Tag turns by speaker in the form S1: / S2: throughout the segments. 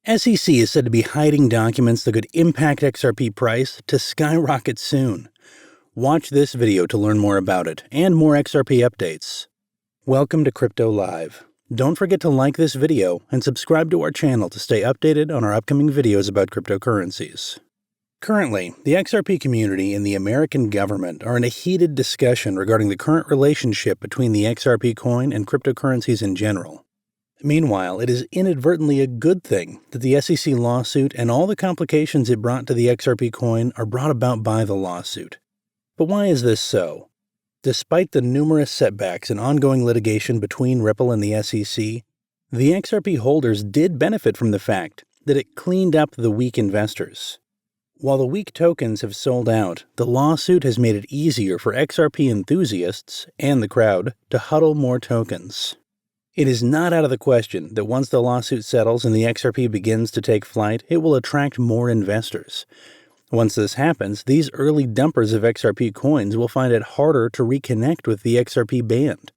S1: SEC is said to be hiding documents that could impact XRP price to skyrocket soon. Watch this video to learn more about it and more XRP updates. Welcome to Crypto Live. Don't forget to like this video and subscribe to our channel to stay updated on our upcoming videos about cryptocurrencies. Currently, the XRP community and the American government are in a heated discussion regarding the current relationship between the XRP coin and cryptocurrencies in general. Meanwhile, it is inadvertently a good thing that the SEC lawsuit and all the complications it brought to the XRP coin are brought about by the lawsuit. But why is this so? Despite the numerous setbacks and ongoing litigation between Ripple and the SEC, the XRP holders did benefit from the fact that it cleaned up the weak investors. While the weak tokens have sold out, the lawsuit has made it easier for XRP enthusiasts and the crowd to huddle more tokens. It is not out of the question that once the lawsuit settles and the XRP begins to take flight, it will attract more investors. Once this happens, these early dumpers of XRP coins will find it harder to reconnect with the XRP band.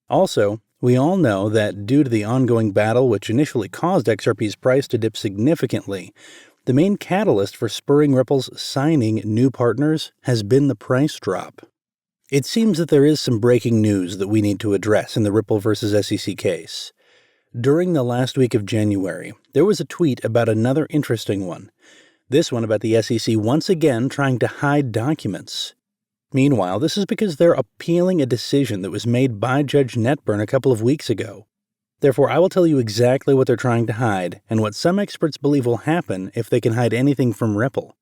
S1: Also, we all know that due to the ongoing battle which initially caused XRP's price to dip significantly, the main catalyst for spurring Ripple's signing new partners has been the price drop. It seems that there is some breaking news that we need to address in the Ripple versus SEC case. During the last week of January, there was a tweet about another interesting one. This one about the SEC once again trying to hide documents. Meanwhile, this is because they're appealing a decision that was made by Judge Netburn a couple of weeks ago. Therefore, I will tell you exactly what they're trying to hide and what some experts believe will happen if they can hide anything from Ripple.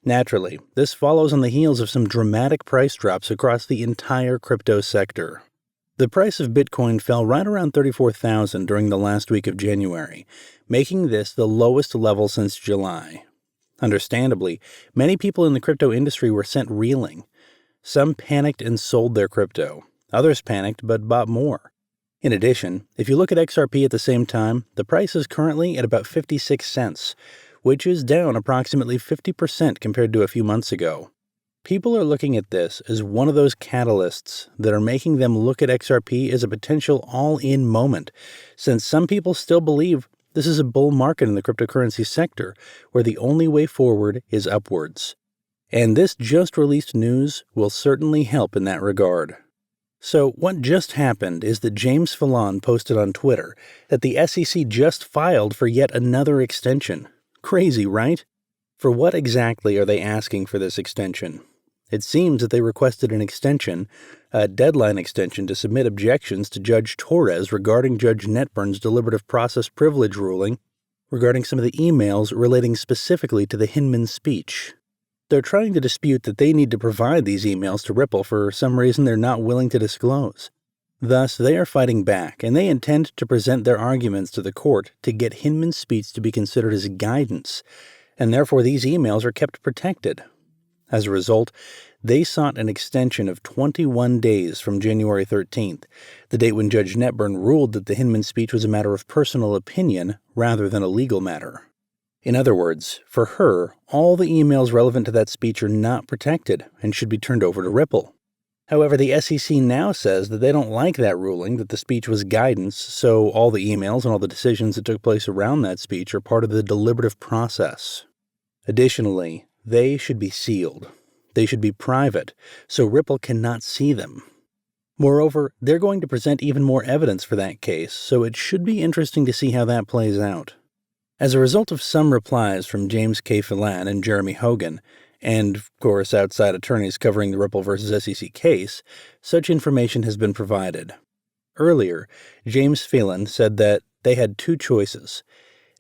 S1: Naturally, this follows on the heels of some dramatic price drops across the entire crypto sector. The price of Bitcoin fell right around $34,000 during the last week of January, making this the lowest level since July. Understandably, many people in the crypto industry were sent reeling. Some panicked and sold their crypto. Others panicked but bought more. In addition, if you look at XRP at the same time, the price is currently at about 56 cents, which is down approximately 50% compared to a few months ago. People are looking at this as one of those catalysts that are making them look at XRP as a potential all-in moment, since some people still believe this is a bull market in the cryptocurrency sector, where the only way forward is upwards. And this just released news will certainly help in that regard. So what just happened is that James Fallon posted on Twitter that the SEC just filed for yet another extension. Crazy, right? For what exactly are they asking for this extension? It seems that they requested an extension, a deadline extension to submit objections to Judge Torres regarding Judge Netburn's deliberative process privilege ruling regarding some of the emails relating specifically to the Hinman speech. They're trying to dispute that they need to provide these emails to Ripple for some reason they're not willing to disclose. Thus, they are fighting back, and they intend to present their arguments to the court to get Hinman's speech to be considered as guidance, and therefore these emails are kept protected. As a result, they sought an extension of 21 days from January 13th, the date when Judge Netburn ruled that the Hinman speech was a matter of personal opinion rather than a legal matter. In other words, for her, all the emails relevant to that speech are not protected and should be turned over to Ripple. However, the SEC now says that they don't like that ruling, that the speech was guidance, so all the emails and all the decisions that took place around that speech are part of the deliberative process. Additionally, they should be sealed. They should be private, so Ripple cannot see them. Moreover, they're going to present even more evidence for that case, so it should be interesting to see how that plays out. As a result of some replies from James K. Fallon and Jeremy Hogan, and, of course, outside attorneys covering the Ripple versus SEC case, such information has been provided. Earlier, James Fallon said that they had two choices.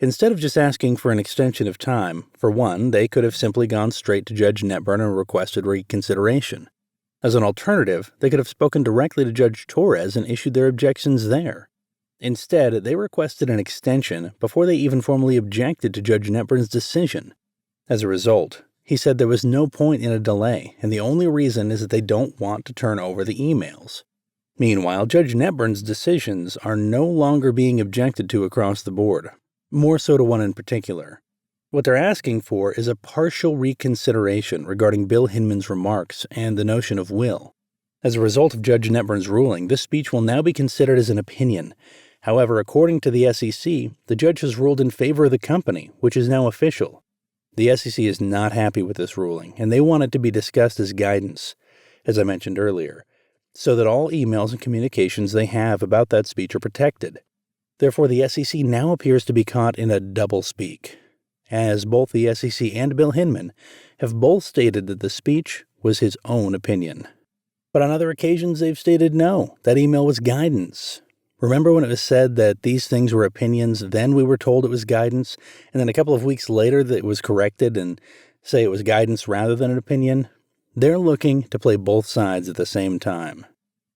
S1: Instead of just asking for an extension of time, for one, they could have simply gone straight to Judge Netburn and requested reconsideration. As an alternative, they could have spoken directly to Judge Torres and issued their objections there. Instead, they requested an extension before they even formally objected to Judge Netburn's decision. As a result, he said there was no point in a delay, and the only reason is that they don't want to turn over the emails. Meanwhile, Judge Netburn's decisions are no longer being objected to across the board, more so to one in particular. What they're asking for is a partial reconsideration regarding Bill Hinman's remarks and the notion of will. As a result of Judge Netburn's ruling, this speech will now be considered as an opinion, However, according to the SEC, the judge has ruled in favor of the company, which is now official. The SEC is not happy with this ruling, and they want it to be discussed as guidance, as I mentioned earlier, so that all emails and communications they have about that speech are protected. Therefore, the SEC now appears to be caught in a doublespeak, as both the SEC and Bill Hinman have both stated that the speech was his own opinion. But on other occasions, they've stated no, that email was guidance. Remember when it was said that these things were opinions, then we were told it was guidance, and then a couple of weeks later that it was corrected and say it was guidance rather than an opinion? They're looking to play both sides at the same time.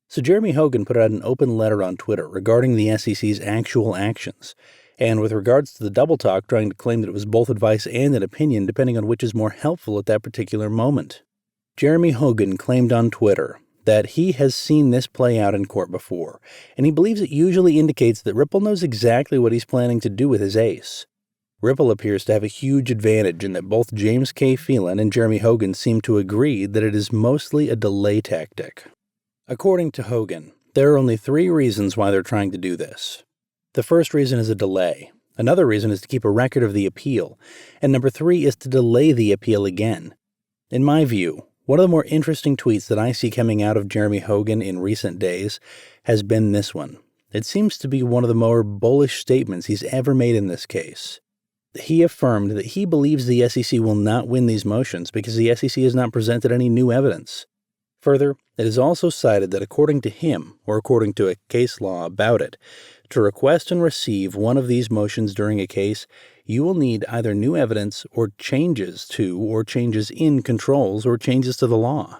S1: So Jeremy Hogan put out an open letter on Twitter regarding the SEC's actual actions, and with regards to the double talk, trying to claim that it was both advice and an opinion depending on which is more helpful at that particular moment. Jeremy Hogan claimed on Twitter that he has seen this play out in court before, and he believes it usually indicates that Ripple knows exactly what he's planning to do with his ace. Ripple appears to have a huge advantage in that both James K. Phelan and Jeremy Hogan seem to agree that it is mostly a delay tactic. According to Hogan, there are only 3 reasons why they're trying to do this. The first reason is a delay. Another reason is to keep a record of the appeal. And number 3 is to delay the appeal again. In my view, one of the more interesting tweets that I see coming out of Jeremy Hogan in recent days has been this one. It seems to be one of the more bullish statements he's ever made in this case. He affirmed that he believes the SEC will not win these motions because the SEC has not presented any new evidence. Further, it is also cited that according to him, or according to a case law about it, to request and receive one of these motions during a case, you will need either new evidence or changes in controls or changes to the law.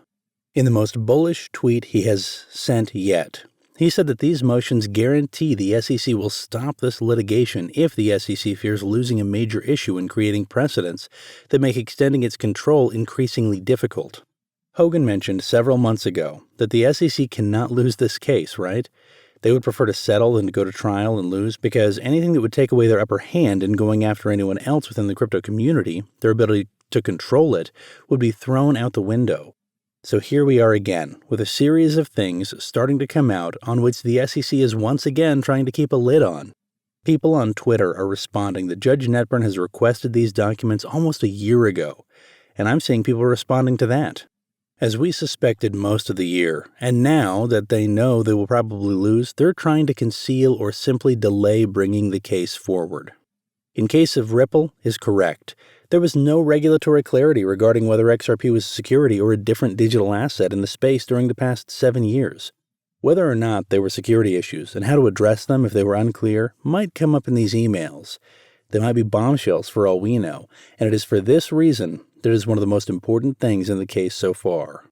S1: In the most bullish tweet he has sent yet, he said that these motions guarantee the SEC will stop this litigation if the SEC fears losing a major issue and creating precedents that make extending its control increasingly difficult. Hogan mentioned several months ago that the SEC cannot lose this case, right? They would prefer to settle than to go to trial and lose because anything that would take away their upper hand in going after anyone else within the crypto community, their ability to control it, would be thrown out the window. So here we are again, with a series of things starting to come out on which the SEC is once again trying to keep a lid on. People on Twitter are responding that Judge Netburn has requested these documents almost a year ago, and I'm seeing people responding to that. As we suspected most of the year, and now that they know they will probably lose, they're trying to conceal or simply delay bringing the case forward. In case of Ripple is correct. There was no regulatory clarity regarding whether XRP was a security or a different digital asset in the space during the past 7 years. Whether or not there were security issues and how to address them if they were unclear might come up in these emails. They might be bombshells for all we know, and it is for this reason that it is one of the most important things in the case so far.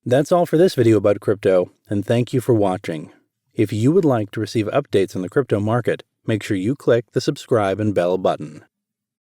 S1: That's all for this video about crypto, and thank you for watching. If you would like to receive updates on the crypto market, make sure you click the subscribe and bell button.